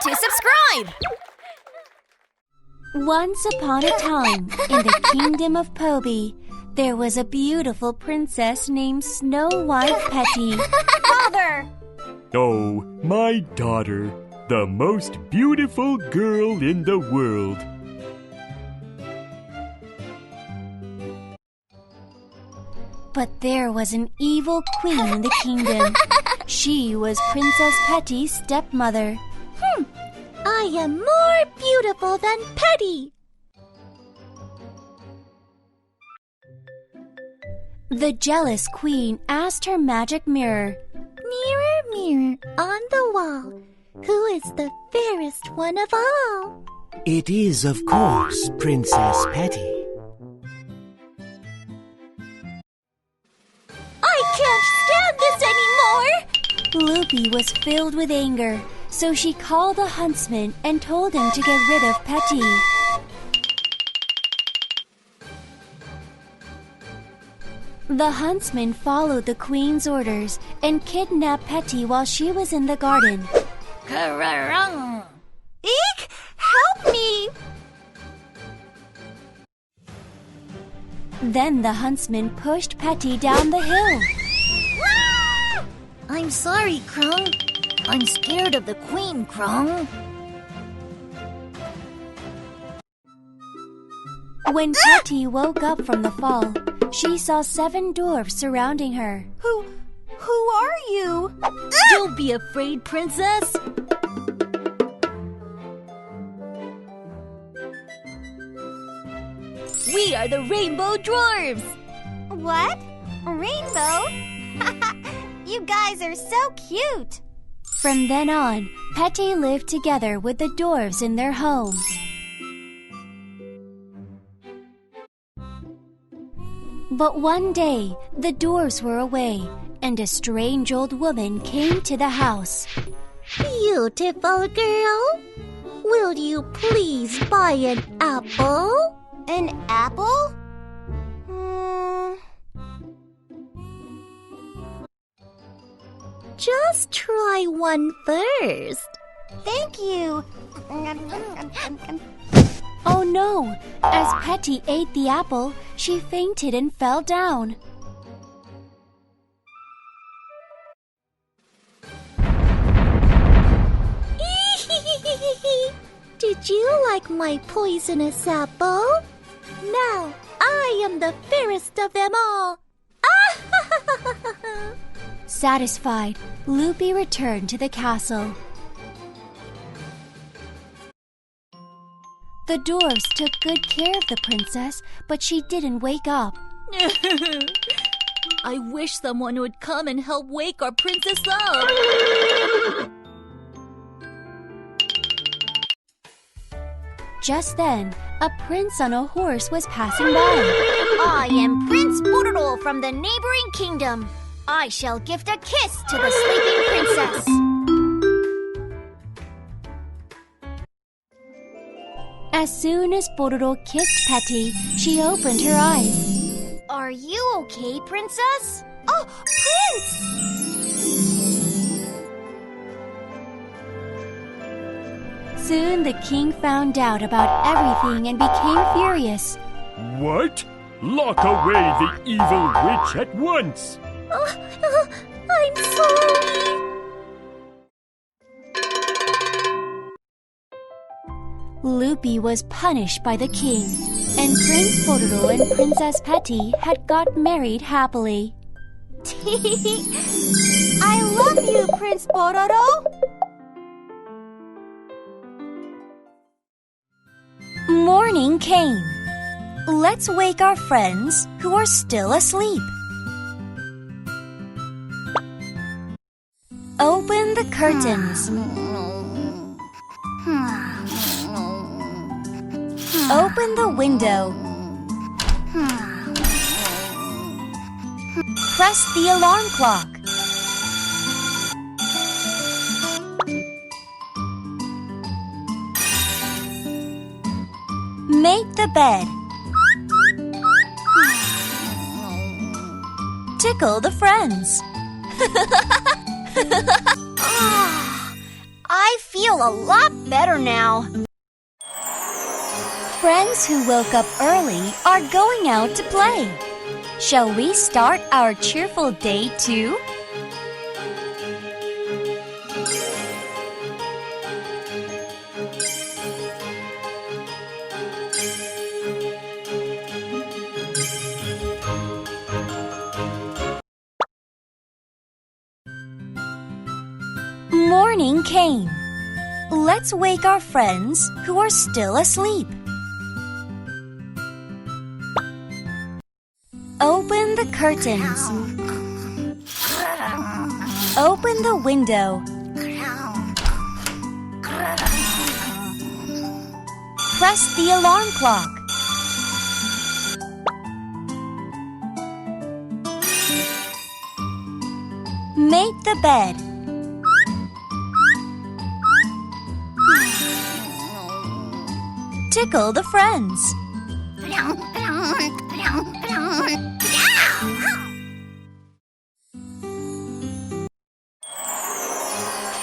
to subscribe! Once upon a time, in the kingdom of Poby, there was a beautiful princess named Snow White Petty. Father! Oh, my daughter, the most beautiful girl in the world. But there was an evil queen in the kingdom. She was Princess Petty's stepmother. I am more beautiful than Petty. The jealous queen asked her magic mirror, Mirror, mirror on the wall, who is the fairest one of all? It is, of course, Princess Petty. I can't stand this anymore! Loopy was filled with anger, so she called a huntsman and told him to get rid of Petty. The huntsman followed the queen's orders and kidnapped Petty while she was in the garden. Crong! Eek! Help me! Then the huntsman pushed Petty down the hill. I'm sorry, Crong. I'm scared of the queen, Crong. When Petty woke up from the fall, she saw 7 dwarfs surrounding her. Who are you? Don't be afraid, princess. We are the Rainbow Dwarves. What? Rainbow? You guys are so cute! From then on, Petty lived together with the dwarves in their home. But one day, the dwarves were away, and a strange old woman came to the house. Beautiful girl, will you please buy an apple? An apple? Just try one first. Thank you. Oh no! As Petty ate the apple, she fainted and fell down. Did you like my poisonous apple? Now I am the fairest of them all. Satisfied, Loopy returned to the castle. The dwarves took good care of the princess, but she didn't wake up. I wish someone would come and help wake our princess up. Just then, a prince on a horse was passing by. I am Prince Pororo from the neighboring kingdom. I shall gift a kiss to the sleeping princess. As soon as Pororo kissed Petty, she opened her eyes. Are you okay, princess? Oh, Prince! Soon the king found out about everything and became furious. What? Lock away the evil witch at once! I'm sorry. Loopy was punished by the king, and Prince Pororo and Princess Petty had got married happily. I love you, Prince Pororo. Morning came. Let's wake our friends who are still asleep. Open the curtains. Open the window. Press the alarm clock. Make the bed. Tickle the friends. I feel a lot better now. Friends who woke up early are going out to play. Shall we start our cheerful day too? Morning came. Let's wake our friends who are still asleep. Open the curtains. Open the window. Press the alarm clock. Make the bed. Tickle the friends.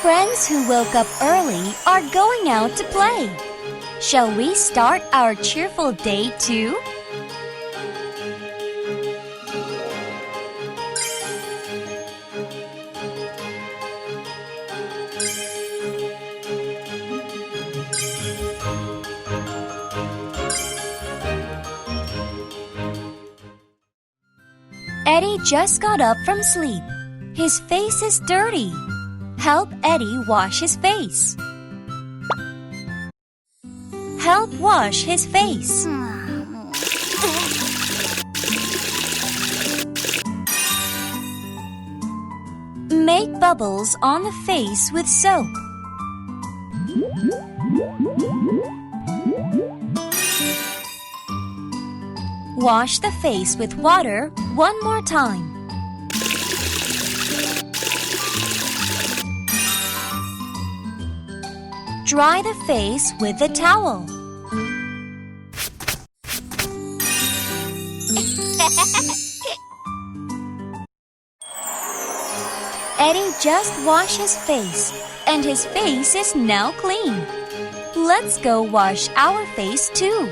Friends who woke up early are going out to play. Shall we start our cheerful day too? Eddie just got up from sleep. His face is dirty. Help Eddie wash his face. Help wash his face. Make bubbles on the face with soap. Wash the face with water one more time. Dry the face with a towel. Eddie just washed his face, and his face is now clean. Let's go wash our face too.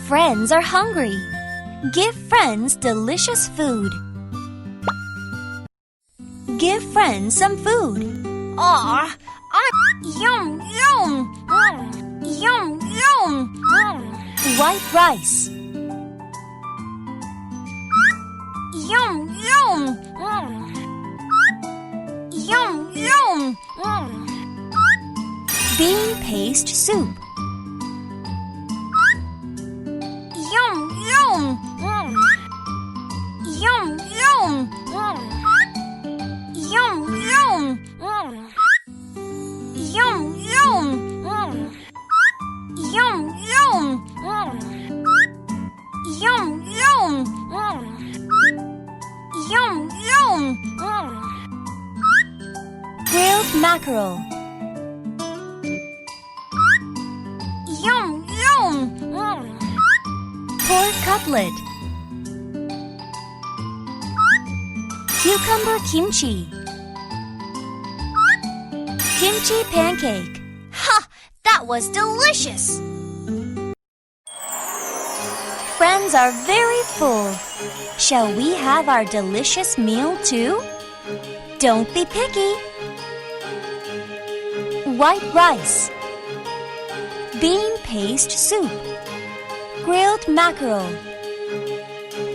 Friends are hungry. Give friends delicious food. Give friends some food. Aw, yum, yum. Yum, yum. White rice. Yum, yum. Yum, yum. Bean paste soup. Yum, yum. Yum, yum. Yum, yum. Yum, yum. Yum, yum. Yum, yum. Yum, yum. Grilled mackerel. Yum, yum. Pork cutlet. Cucumber kimchi. Kimchi pancake. Ha! That was delicious! Friends are very full. Shall we have our delicious meal too? Don't be picky. White rice. Bean paste soup. Grilled mackerel.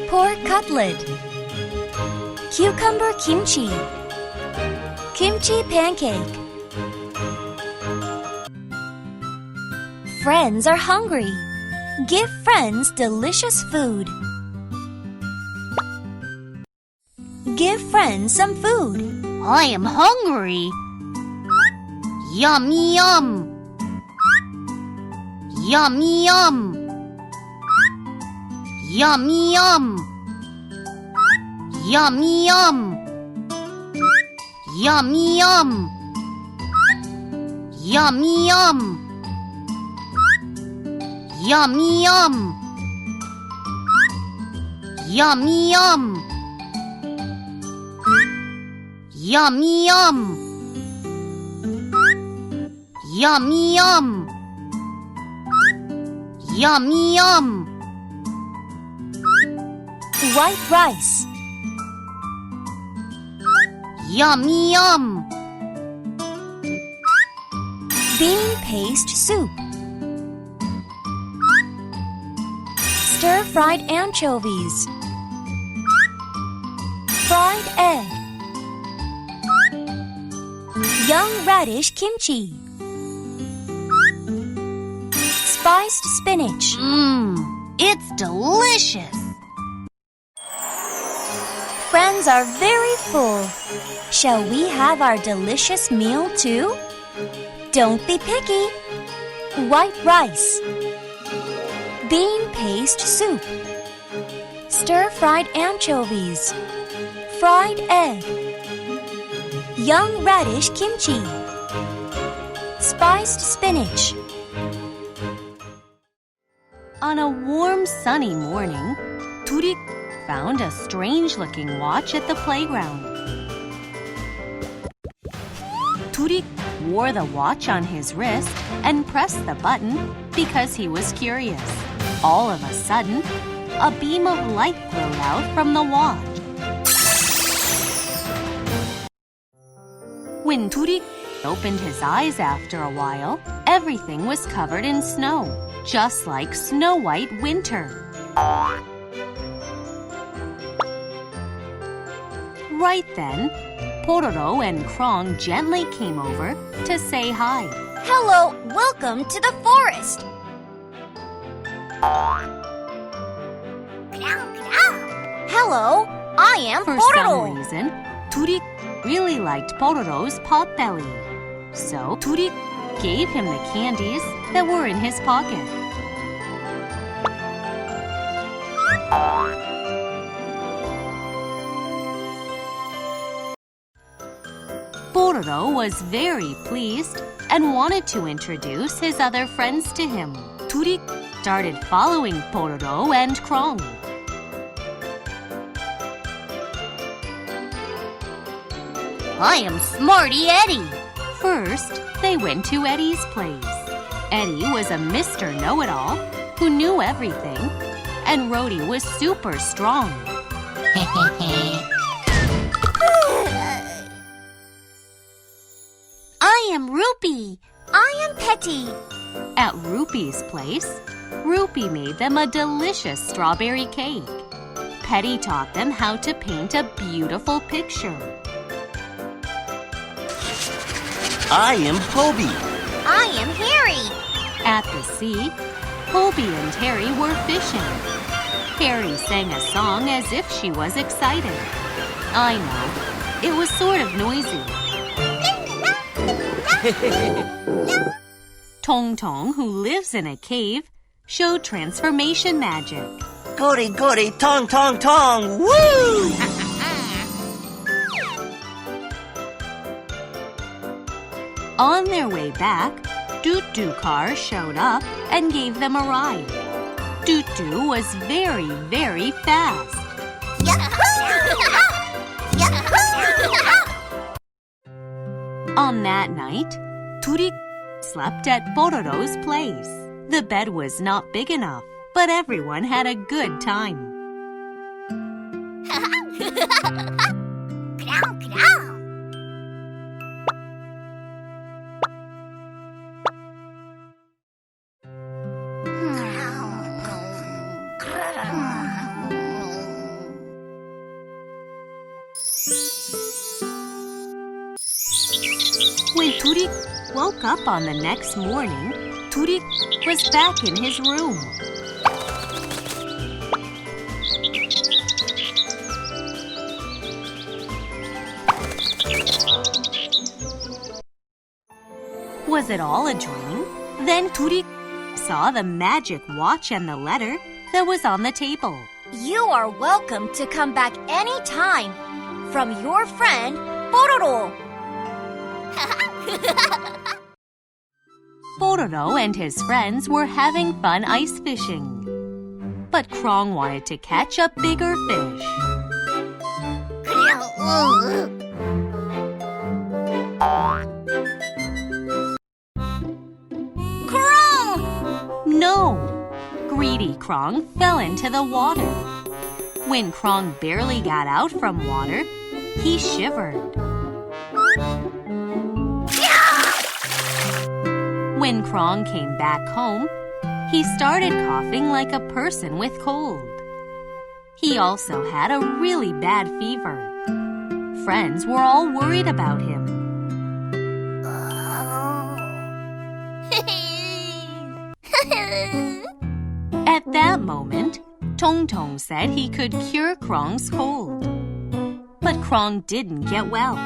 Pork cutlet. Cucumber kimchi. Kimchi pancake. Friends are hungry. Give friends delicious food. Give friends some food. I am hungry. Yum, yum. Yum, yum. Yum, yum. Yum, yum. Yum, yum. Yum, yum. Yum, yum. Yum, yum. Yum, yum. Yum, yum. Yum, yum. White rice. Yum, yum. Bean paste soup. Stir-fried anchovies. Fried egg. Young radish kimchi. Spiced spinach. It's delicious. Friends are very full. Shall we have our delicious meal too? Don't be picky. White rice. Bean paste soup. Stir-fried anchovies. Fried egg. Young radish kimchi. Spiced spinach. On a warm, sunny morning, Doori found a strange-looking watch at the playground. Doori wore the watch on his wrist and pressed the button because he was curious. All of a sudden, a beam of light glowed out from the watch. When Doori opened his eyes after a while, everything was covered in snow, just like Snow White winter. Right then, Pororo and Crong gently came over to say hi. Hello, welcome to the forest. Hello, I am For Pororo. some reason, Doori really liked Pororo's potbelly. So Doori gave him the candies that were in his pocket. Pororo was very pleased and wanted to introduce his other friends to him. Doori started following Pororo and Crong. I am Smarty Eddie. First, they went to Eddie's place. Eddie was a Mr. Know-it-all who knew everything, and Rhodey was super strong. I am Rupee. I am Petty. At Rupee's place, Rupee made them a delicious strawberry cake. Petty taught them how to paint a beautiful picture. I am Hobie. I am Harry. At the sea, Hobie and Harry were fishing. Harry sang a song as if she was excited. I know, it was sort of noisy. Tong Tong, who lives in a cave, showed transformation magic. Goody, goody, tong, tong, tong. Woo! On their way back, Doot Doo Car showed up and gave them a ride. Doot Doo was very, very fast. On that night, Doori slept at Pororo's place. The bed was not big enough, but everyone had a good time. When Doori woke up on the next morning, Doori was back in his room. Was it all a dream? Then Doori saw the magic watch and the letter that was on the table. You are welcome to come back any time. From your friend, Pororo. Pororo and his friends were having fun ice fishing. But Crong wanted to catch a bigger fish. Crong! No! Greedy Crong fell into the water. When Crong barely got out from water, he shivered. When Crong came back home, he started coughing like a person with cold. He also had a really bad fever. Friends were all worried about him. At that moment, Tong Tong said he could cure Crong's cold. But Crong didn't get well.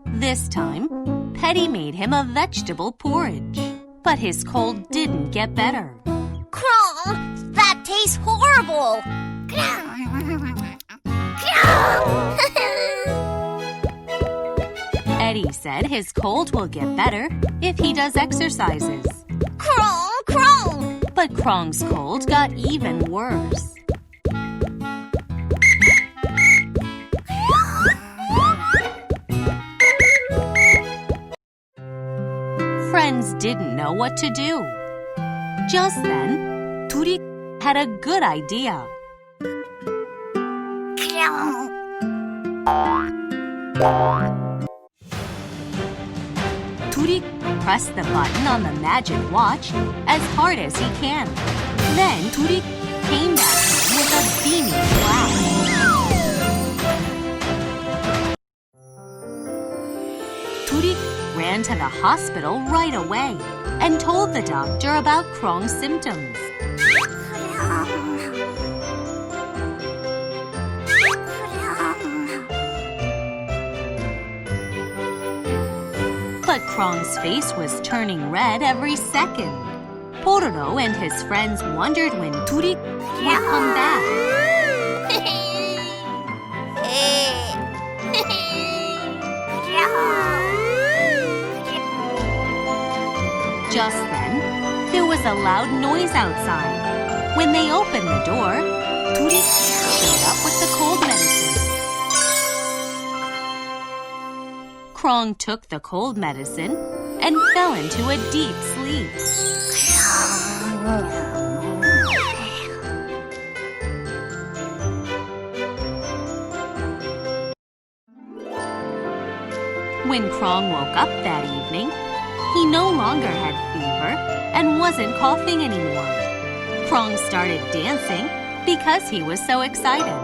This time, Petty made him a vegetable porridge. But his cold didn't get better. Crong! That tastes horrible! Eddie said his cold will get better if he does exercises. Crong! Crong! But Crong's cold got even worse. Friends didn't know what to do. Just then, Doori had a good idea. Doori pressed the button on the magic watch as hard as he can. Then Doori came back with a beaming flash. Doori ran to the hospital right away and told the doctor about Crong's symptoms. But Crong's face was turning red every second. Pororo and his friends wondered when Doori would come back. Just then, there was a loud noise outside. When they opened the door, Doori showed up with the cold medicine. Crong took the cold medicine and fell into a deep sleep. When Crong woke up that evening, he no longer had fever and wasn't coughing anymore. Crong started dancing because he was so excited.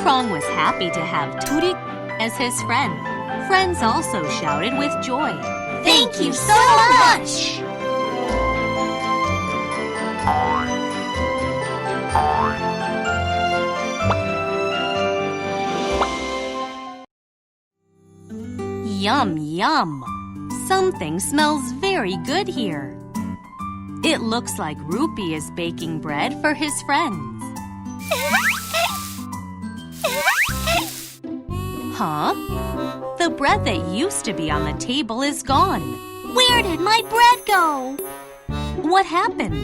Crong was happy to have Doori as his friend. Friends also shouted with joy, Thank you so much! Yum, yum! Something smells very good here. It looks like Rupee is baking bread for his friends. Huh? The bread that used to be on the table is gone. Where did my bread go? What happened?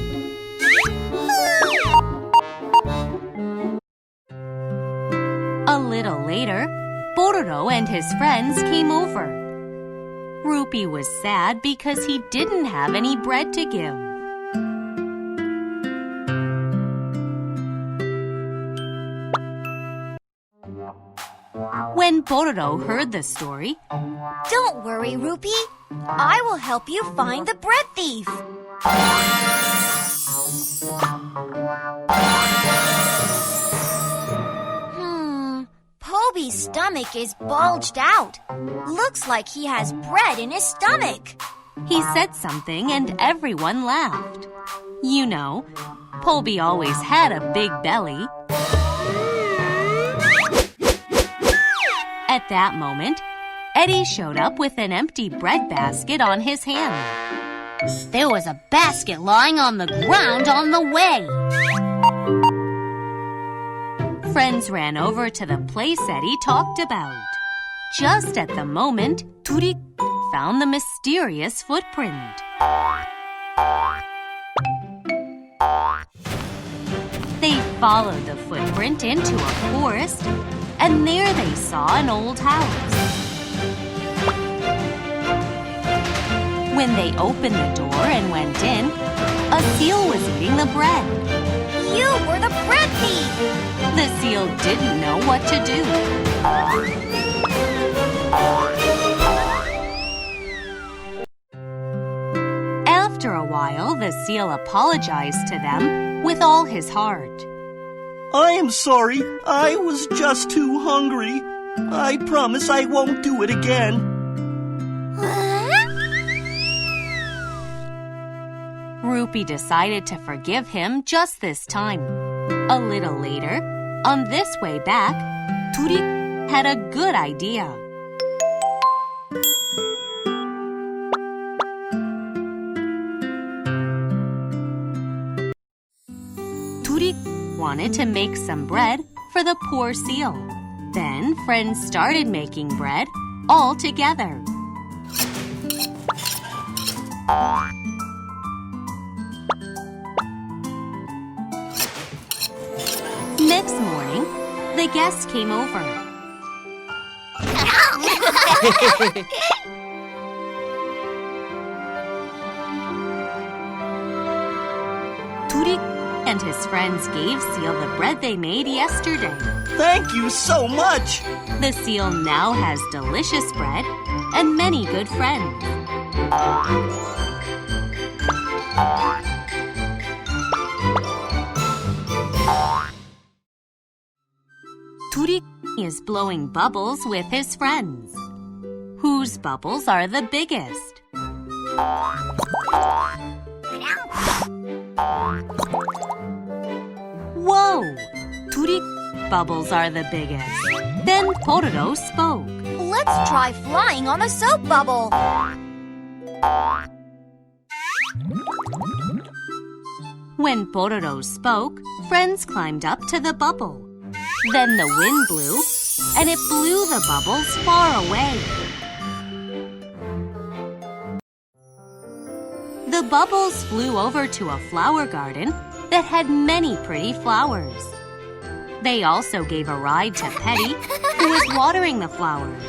A little later, Pororo and his friends came over. Rupee was sad because he didn't have any bread to give. When Pororo heard the story, Don't worry, Rupee. I will help you find the bread thief. Poby's stomach is bulged out. Looks like he has bread in his stomach. he said something and everyone laughed. You know, Poby always had a big belly. At that moment, Eddie showed up with an empty bread basket on his hand. There was a basket lying on the ground on the way. Friends ran over to the place Eddie talked about. Just at the moment, Doori found the mysterious footprint. They followed the footprint into a forest, and there they saw an old house. When they opened the door and went in, a seal was eating the bread. You were the bread thief! The seal didn't know what to do. After a while, the seal apologized to them with all his heart. I am sorry. I was just too hungry. I promise I won't do it again. Rupee decided to forgive him just this time. A little later, on this way back, Doori had a good idea. Doori wanted to make some bread for the poor seal. Then friends started making bread all together. Next morning, the guests came over. Doori and his friends gave Seal the bread they made yesterday. Thank you so much. The seal now has delicious bread and many good friends. Doori is blowing bubbles with his friends. Whose bubbles are the biggest? Whoa! Doori bubbles are the biggest. Then Pororo spoke. Let's try flying on a soap bubble. When Pororo spoke, friends climbed up to the bubble. Then the wind blew, and it blew the bubbles far away. The bubbles flew over to a flower garden that had many pretty flowers. They also gave a ride to Petty, who was watering the flowers.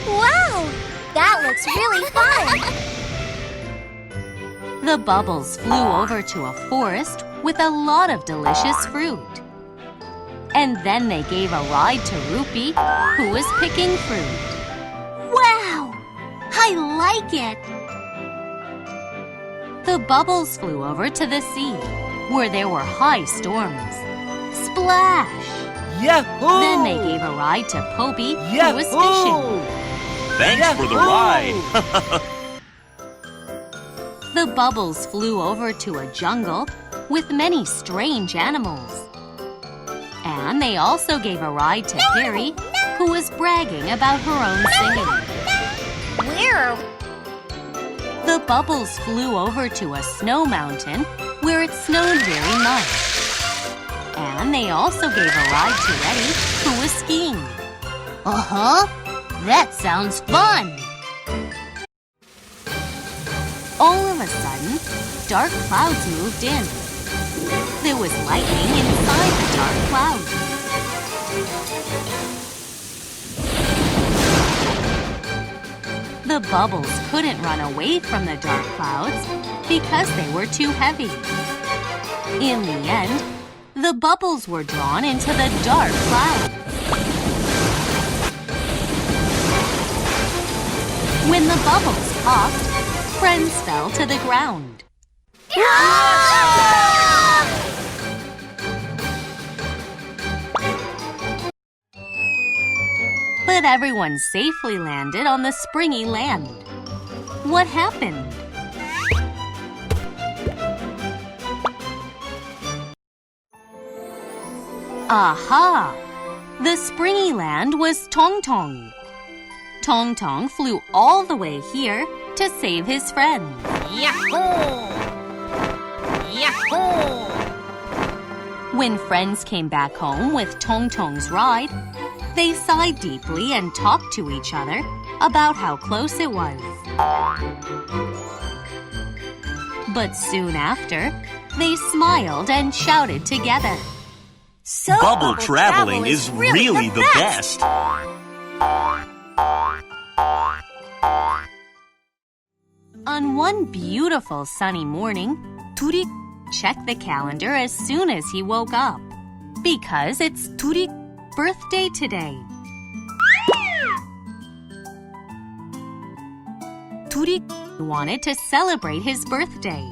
Wow! That looks really fun! The bubbles flew over to a forest with a lot of delicious fruit. And then they gave a ride to Rupee, who was picking fruit. Wow! I like it! The bubbles flew over to the sea, where there were high storms. Splash! Yahoo! Then they gave a ride to Popey, who was fishing. Thanks for the ride. The bubbles flew over to a jungle with many strange animals. And they also gave a ride to Harry, who was bragging about her own singing. Where? The bubbles flew over to a snow mountain where it snowed very much. And they also gave a ride to Eddie, who was skiing. Uh-huh. That sounds fun. All of a sudden, dark clouds moved in. There was lightning inside the dark clouds. The bubbles couldn't run away from the dark clouds because they were too heavy. In the end, the bubbles were drawn into the dark clouds. When the bubbles popped, friends fell to the ground. But everyone safely landed on the springy land. What happened? Aha! The springy land was Tong Tong. Tong Tong flew all the way here to save his friends. Yahoo! Yahoo! When friends came back home with Tong Tong's ride, they sighed deeply and talked to each other about how close it was. But soon after, they smiled and shouted together. So Bubble traveling is really the best. On one beautiful sunny morning, Doori checked the calendar as soon as he woke up, because it's Doori's birthday today. Doori wanted to celebrate his birthday,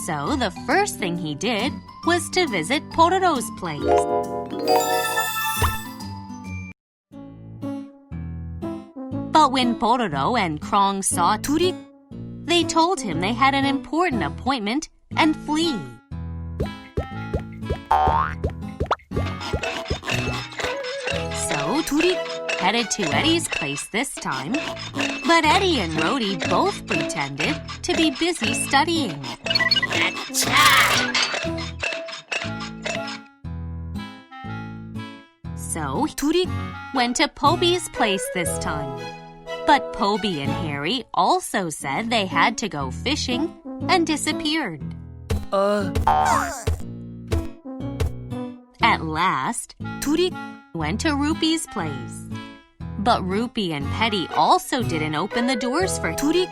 so the first thing he did was to visit Pororo's place. But when Pororo and Crong saw Doori, they told him they had an important appointment and flee. So Doori headed to Eddie's place this time, but Eddie and Rhodey both pretended to be busy studying. So Doori went to Poby's place this time. But Poby and Harry also said they had to go fishing and disappeared. At last, Doori went to Rupee's place. But Rupee and Petty also didn't open the doors for Doori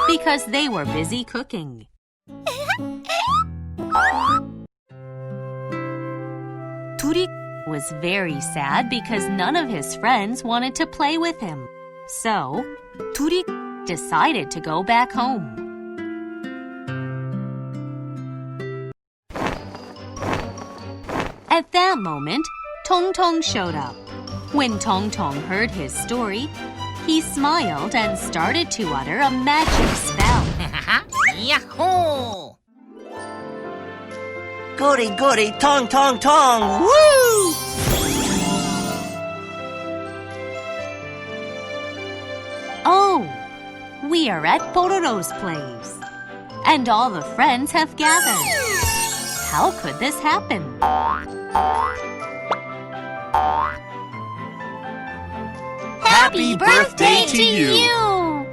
because they were busy cooking. Doori was very sad because none of his friends wanted to play with him. So, Doori decided to go back home. At that moment, Tong Tong showed up. When Tong Tong heard his story, he smiled and started to utter a magic spell. Yahoo! Goody, goody, tong, tong, tong, woo! Oh, we are at Pororo's place, and all the friends have gathered. How could this happen? Happy birthday to you!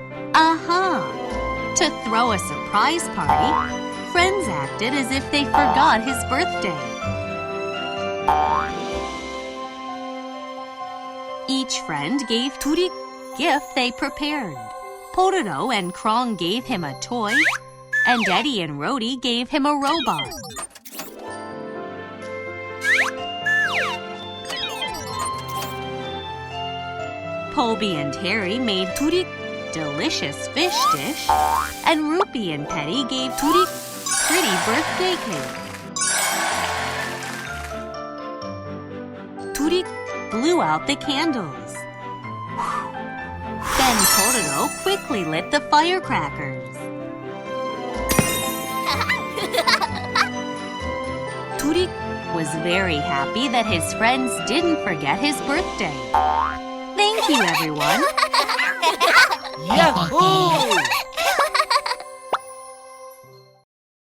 To throw a surprise party, friends acted as if they forgot his birthday. Each friend gave Doori gift they prepared. Pororo and Crong gave him a toy, and Eddie and Rhodey gave him a robot. Poby and Harry made Doori delicious fish dish, and Rupee and Petty gave Doori pretty birthday cake. Doori blew out the candles. Then Pororo quickly lit the firecrackers. Doori was very happy that his friends didn't forget his birthday. Thank you, everyone. Yahoo!